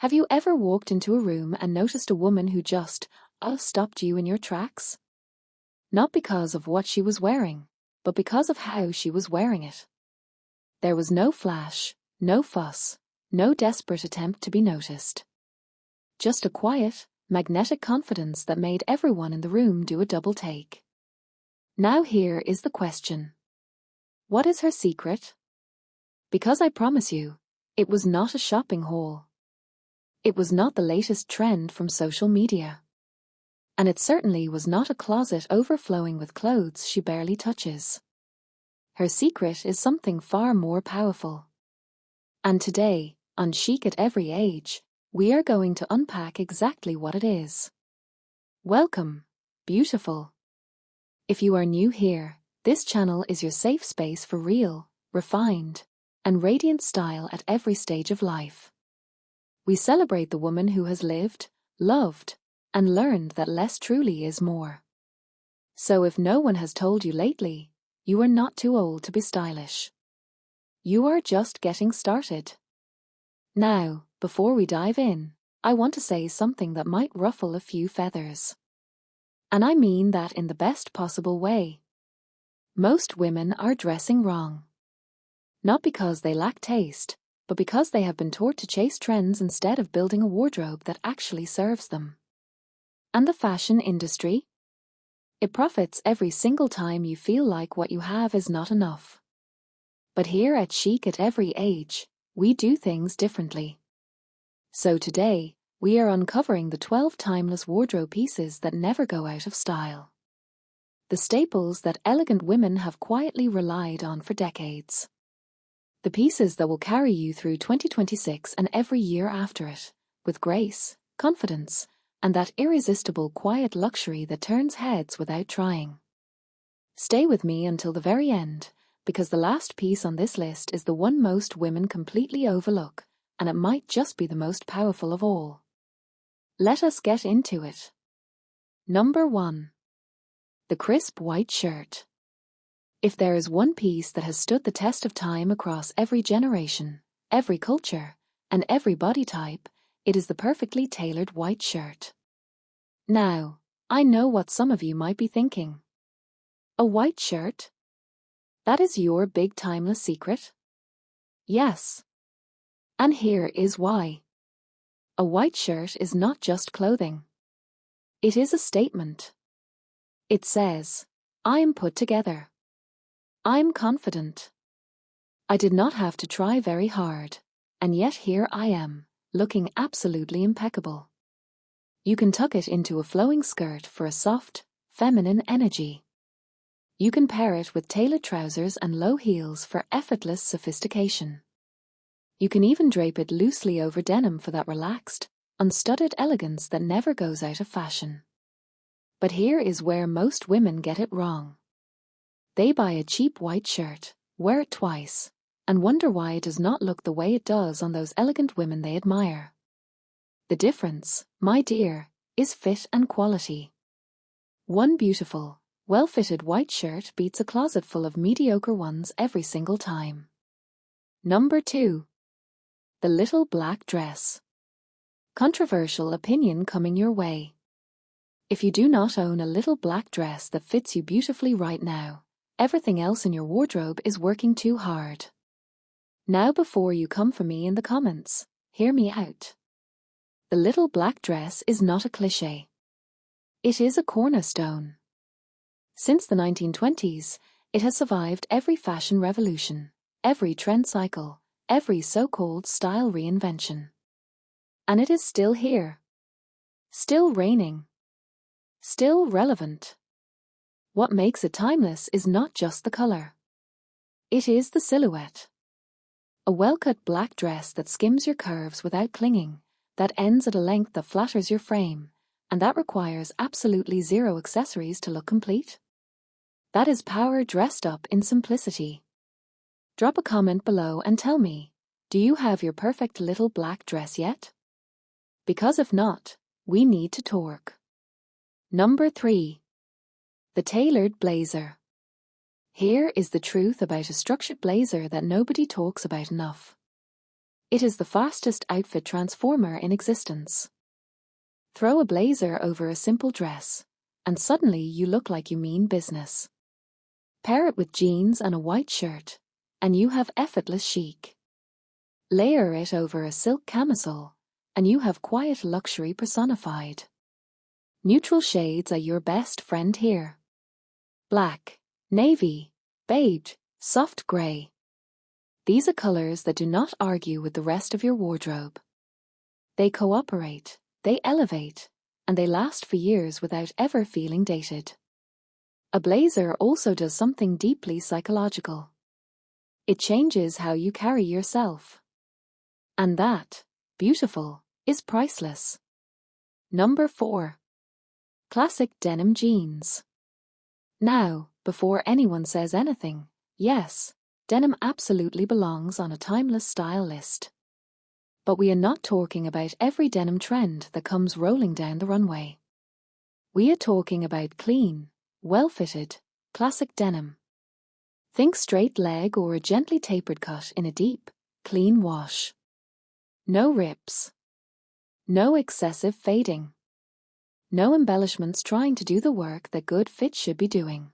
Have you ever walked into a room and noticed a woman who just stopped you in your tracks? Not because of what she was wearing, but because of how she was wearing it. There was no flash, no fuss, no desperate attempt to be noticed. Just a quiet, magnetic confidence that made everyone in the room do a double take. Now here is the question. What is her secret? Because I promise you, it was not a shopping haul. It was not the latest trend from social media. And it certainly was not a closet overflowing with clothes she barely touches. Her secret is something far more powerful. And today, on Chic at Every Age, we are going to unpack exactly what it is. Welcome, beautiful. If you are new here, this channel is your safe space for real, refined, and radiant style at every stage of life. We celebrate the woman who has lived, loved, and learned that less truly is more. So if no one has told you lately, you are not too old to be stylish. You are just getting started. Now, before we dive in, I want to say something that might ruffle a few feathers. And I mean that in the best possible way. Most women are dressing wrong. Not because they lack taste, but because they have been taught to chase trends instead of building a wardrobe that actually serves them. And the fashion industry? It profits every single time you feel like what you have is not enough. But here at Chic at Every Age, we do things differently. So today, we are uncovering the 12 timeless wardrobe pieces that never go out of style. The staples that elegant women have quietly relied on for decades. The pieces that will carry you through 2026 and every year after it, with grace, confidence, and that irresistible quiet luxury that turns heads without trying. Stay with me until the very end, because the last piece on this list is the one most women completely overlook, and it might just be the most powerful of all. Let us get into it. Number 1. The crisp white shirt. If there is one piece that has stood the test of time across every generation, every culture, and every body type, it is the perfectly tailored white shirt. Now, I know what some of you might be thinking. A white shirt? That is your big timeless secret? Yes. And here is why. A white shirt is not just clothing. It is a statement. It says, I'm put together. I'm confident. I did not have to try very hard, and yet here I am, looking absolutely impeccable. You can tuck it into a flowing skirt for a soft, feminine energy. You can pair it with tailored trousers and low heels for effortless sophistication. You can even drape it loosely over denim for that relaxed, unstudded elegance that never goes out of fashion. But here is where most women get it wrong. They buy a cheap white shirt, wear it twice, and wonder why it does not look the way it does on those elegant women they admire. The difference, my dear, is fit and quality. One beautiful, well-fitted white shirt beats a closet full of mediocre ones every single time. Number 2. The little black dress. Controversial opinion coming your way. If you do not own a little black dress that fits you beautifully right now, everything else in your wardrobe is working too hard. Now before you come for me in the comments, hear me out. The little black dress is not a cliché. It is a cornerstone. Since the 1920s, it has survived every fashion revolution, every trend cycle, every so-called style reinvention. And it is still here. Still reigning. Still relevant. What makes it timeless is not just the color. It is the silhouette. A well-cut black dress that skims your curves without clinging, that ends at a length that flatters your frame, and that requires absolutely zero accessories to look complete. That is power dressed up in simplicity. Drop a comment below and tell me, do you have your perfect little black dress yet? Because if not, we need to talk. Number 3. The tailored blazer. Here is the truth about a structured blazer that nobody talks about enough. It is the fastest outfit transformer in existence. Throw a blazer over a simple dress, and suddenly you look like you mean business. Pair it with jeans and a white shirt, and you have effortless chic. Layer it over a silk camisole, and you have quiet luxury personified. Neutral shades are your best friend here. Black, navy, beige, soft grey. These are colors that do not argue with the rest of your wardrobe. They cooperate, they elevate, and they last for years without ever feeling dated. A blazer also does something deeply psychological. It changes how you carry yourself. And that, beautiful, is priceless. Number 4. Classic denim jeans. Now, before anyone says anything, yes, denim absolutely belongs on a timeless style list. But we are not talking about every denim trend that comes rolling down the runway. We are talking about clean, well-fitted, classic denim. Think straight leg or a gently tapered cut in a deep, clean wash. No rips. No excessive fading. No embellishments trying to do the work that good fit should be doing.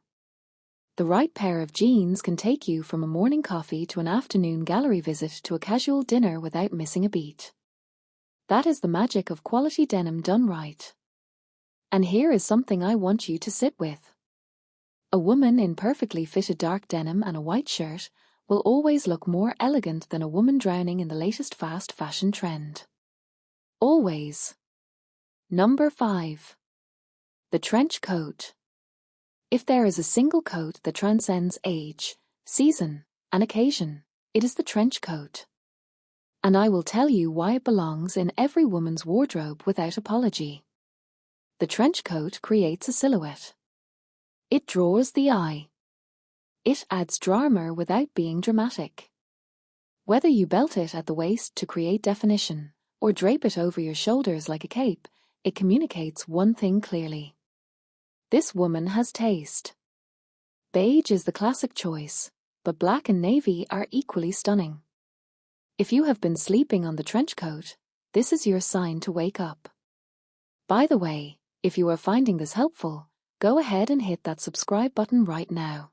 The right pair of jeans can take you from a morning coffee to an afternoon gallery visit to a casual dinner without missing a beat. That is the magic of quality denim done right. And here is something I want you to sit with. A woman in perfectly fitted dark denim and a white shirt will always look more elegant than a woman drowning in the latest fast fashion trend. Always. Number 5. The trench coat. If there is a single coat that transcends age, season, and occasion, it is the trench coat. And I will tell you why it belongs in every woman's wardrobe without apology. The trench coat creates a silhouette. It draws the eye. It adds drama without being dramatic. Whether you belt it at the waist to create definition, or drape it over your shoulders like a cape, it communicates one thing clearly. This woman has taste. Beige is the classic choice, but black and navy are equally stunning. If you have been sleeping on the trench coat, this is your sign to wake up. By the way, if you are finding this helpful, go ahead and hit that subscribe button right now.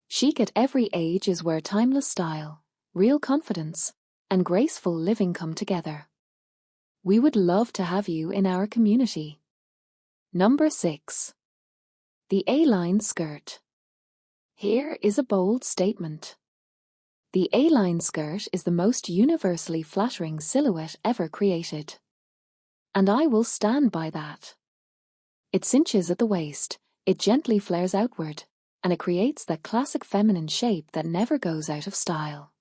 Chic at every age is where timeless style, real confidence, and graceful living come together. We would love to have you in our community. Number 6. The A-line skirt. Here is a bold statement. The A-line skirt is the most universally flattering silhouette ever created. And I will stand by that. It cinches at the waist, it gently flares outward, and it creates that classic feminine shape that never goes out of style.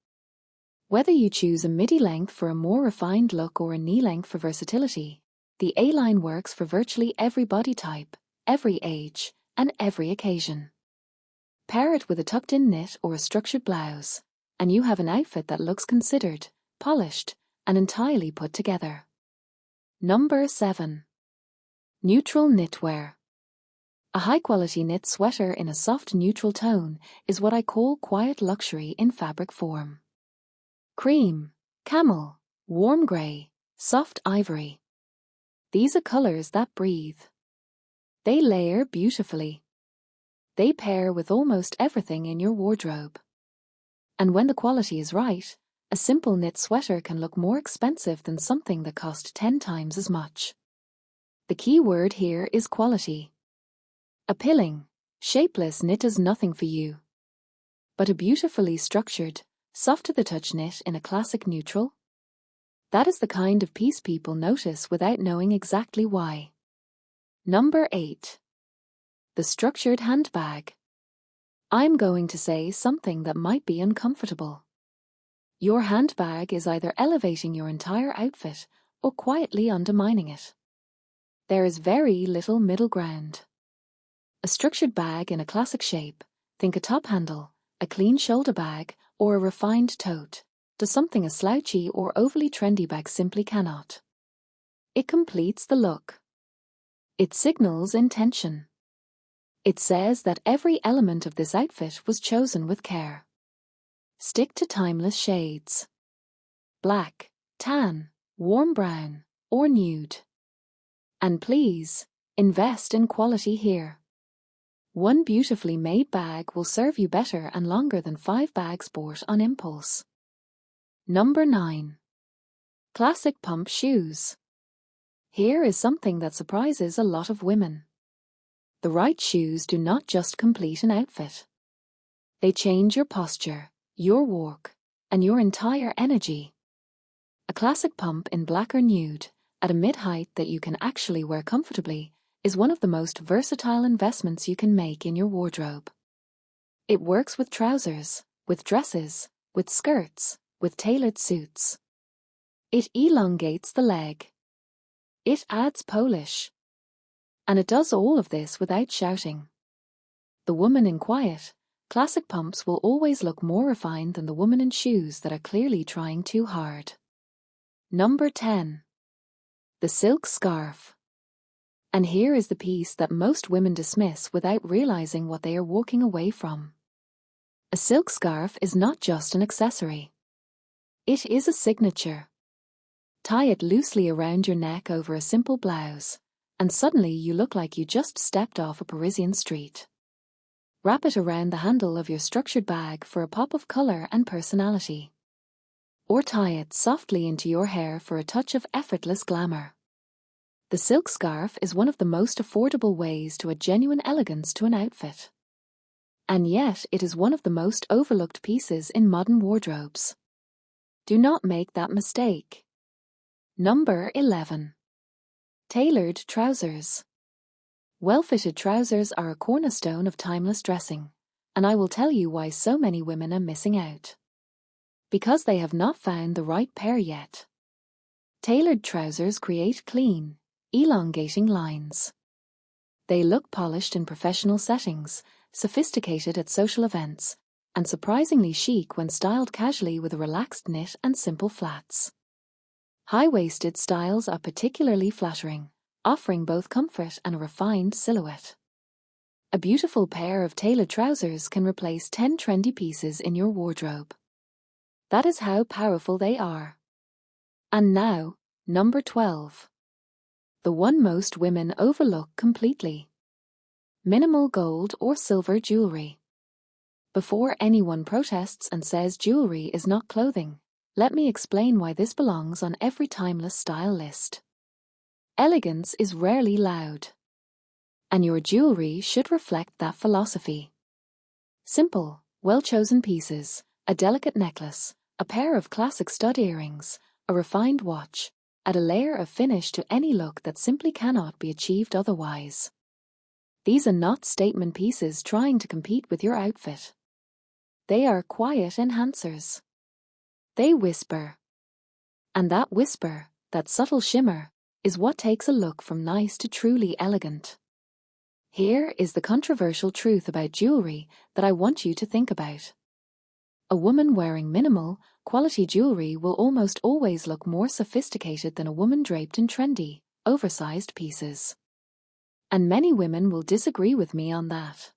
Whether you choose a midi length for a more refined look or a knee length for versatility, the A-line works for virtually every body type, every age, and every occasion. Pair it with a tucked-in knit or a structured blouse, and you have an outfit that looks considered, polished, and entirely put together. Number 7. Neutral knitwear. A high-quality knit sweater in a soft neutral tone is what I call quiet luxury in fabric form. Cream, camel, warm grey, soft ivory. These are colors that breathe. They layer beautifully. They pair with almost everything in your wardrobe. And when the quality is right, a simple knit sweater can look more expensive than something that cost 10 times as much. The key word here is quality. A pilling, shapeless knit is nothing for you. But a beautifully structured, soft-to-the-touch knit in a classic neutral? That is the kind of piece people notice without knowing exactly why. Number 8. The structured handbag. I'm going to say something that might be uncomfortable. Your handbag is either elevating your entire outfit or quietly undermining it. There is very little middle ground. A structured bag in a classic shape, think a top handle, a clean shoulder bag, or a refined tote, does something a slouchy or overly trendy bag simply cannot. It completes the look. It signals intention. It says that every element of this outfit was chosen with care. Stick to timeless shades. black, tan, warm brown, or nude. And please, invest in quality here. One beautifully made bag will serve you better and longer than 5 bags bought on impulse. Number 9. Classic pump shoes. Here is something that surprises a lot of women. The right shoes do not just complete an outfit. They change your posture, your walk, and your entire energy. A classic pump in black or nude, at a mid-height that you can actually wear comfortably, is one of the most versatile investments you can make in your wardrobe. It works with trousers, with dresses, with skirts, with tailored suits. It elongates the leg. It adds polish. And it does all of this without shouting. The woman in quiet, classic pumps will always look more refined than the woman in shoes that are clearly trying too hard. Number 10. The silk scarf. And here is the piece that most women dismiss without realizing what they are walking away from. A silk scarf is not just an accessory. It is a signature. Tie it loosely around your neck over a simple blouse, and suddenly you look like you just stepped off a Parisian street. Wrap it around the handle of your structured bag for a pop of color and personality. Or tie it softly into your hair for a touch of effortless glamour. The silk scarf is one of the most affordable ways to add genuine elegance to an outfit. And yet it is one of the most overlooked pieces in modern wardrobes. Do not make that mistake. Number 11. Tailored trousers. Well-fitted trousers are a cornerstone of timeless dressing, and I will tell you why so many women are missing out. Because they have not found the right pair yet. Tailored trousers create clean, elongating lines. They look polished in professional settings, sophisticated at social events, and surprisingly chic when styled casually with a relaxed knit and simple flats. High-waisted styles are particularly flattering, offering both comfort and a refined silhouette. A beautiful pair of tailored trousers can replace 10 trendy pieces in your wardrobe. That is how powerful they are. And now, number 12. The one most women overlook completely. Minimal gold or silver jewelry. Before anyone protests and says jewelry is not clothing, let me explain why this belongs on every timeless style list. Elegance is rarely loud. And your jewelry should reflect that philosophy. Simple, well-chosen pieces, a delicate necklace, a pair of classic stud earrings, a refined watch, add a layer of finish to any look that simply cannot be achieved otherwise. These are not statement pieces trying to compete with your outfit. They are quiet enhancers. They whisper. And that whisper, that subtle shimmer, is what takes a look from nice to truly elegant. Here is the controversial truth about jewelry that I want you to think about. A woman wearing minimal, quality jewelry will almost always look more sophisticated than a woman draped in trendy, oversized pieces. And many women will disagree with me on that.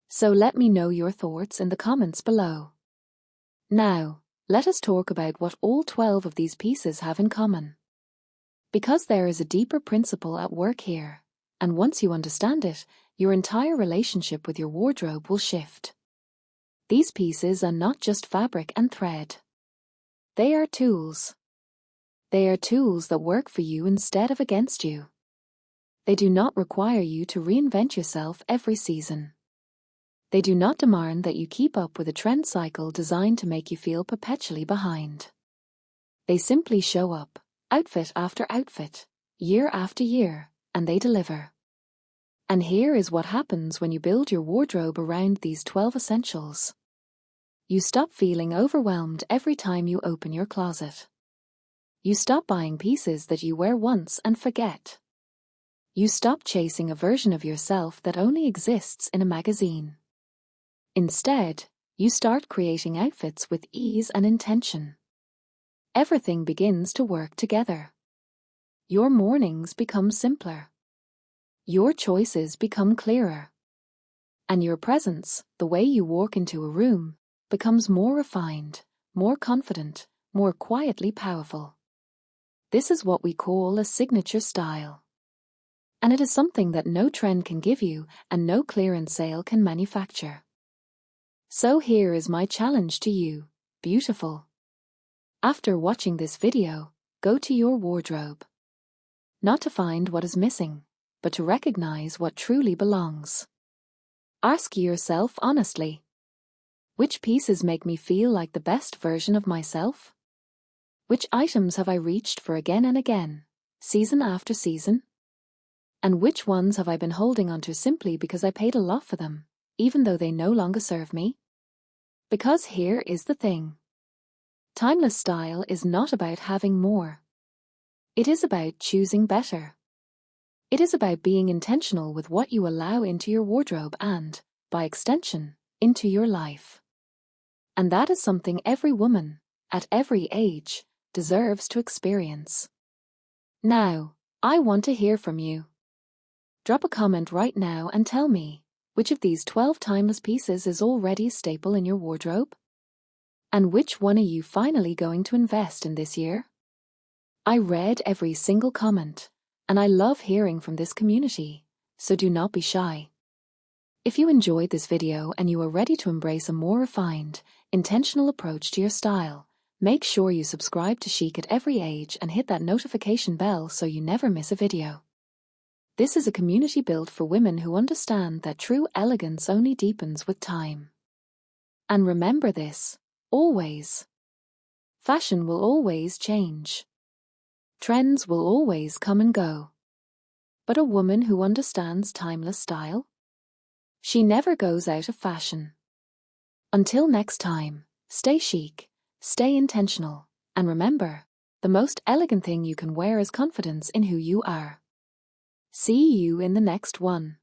So let me know your thoughts in the comments below. Now, let us talk about what all 12 of these pieces have in common. Because there is a deeper principle at work here, and once you understand it, your entire relationship with your wardrobe will shift. These pieces are not just fabric and thread. They are tools. They are tools that work for you instead of against you. They do not require you to reinvent yourself every season. They do not demand that you keep up with a trend cycle designed to make you feel perpetually behind. They simply show up, outfit after outfit, year after year, and they deliver. And here is what happens when you build your wardrobe around these 12 essentials. You stop feeling overwhelmed every time you open your closet. You stop buying pieces that you wear once and forget. You stop chasing a version of yourself that only exists in a magazine. Instead, you start creating outfits with ease and intention. Everything begins to work together. Your mornings become simpler. Your choices become clearer. And your presence, the way you walk into a room, becomes more refined, more confident, more quietly powerful. This is what we call a signature style. And it is something that no trend can give you and no clearance sale can manufacture. So here is my challenge to you, beautiful. After watching this video, go to your wardrobe. Not to find what is missing, but to recognize what truly belongs. Ask yourself honestly, which pieces make me feel like the best version of myself? Which items have I reached for again and again, season after season? And which ones have I been holding onto simply because I paid a lot for them, even though they no longer serve me? Because here is the thing. Timeless style is not about having more. It is about choosing better. It is about being intentional with what you allow into your wardrobe and, by extension, into your life. And that is something every woman, at every age, deserves to experience. Now, I want to hear from you. Drop a comment right now and tell me, which of these 12 timeless pieces is already a staple in your wardrobe? And which one are you finally going to invest in this year? I read every single comment, and I love hearing from this community, so do not be shy. If you enjoyed this video and you are ready to embrace a more refined, intentional approach to your style, make sure you subscribe to Chic at every age and hit that notification bell so you never miss a video. This is a community built for women who understand that true elegance only deepens with time. And remember this, always. Fashion will always change. Trends will always come and go. But a woman who understands timeless style? She never goes out of fashion. Until next time, stay chic, stay intentional, and remember, the most elegant thing you can wear is confidence in who you are. See you in the next one.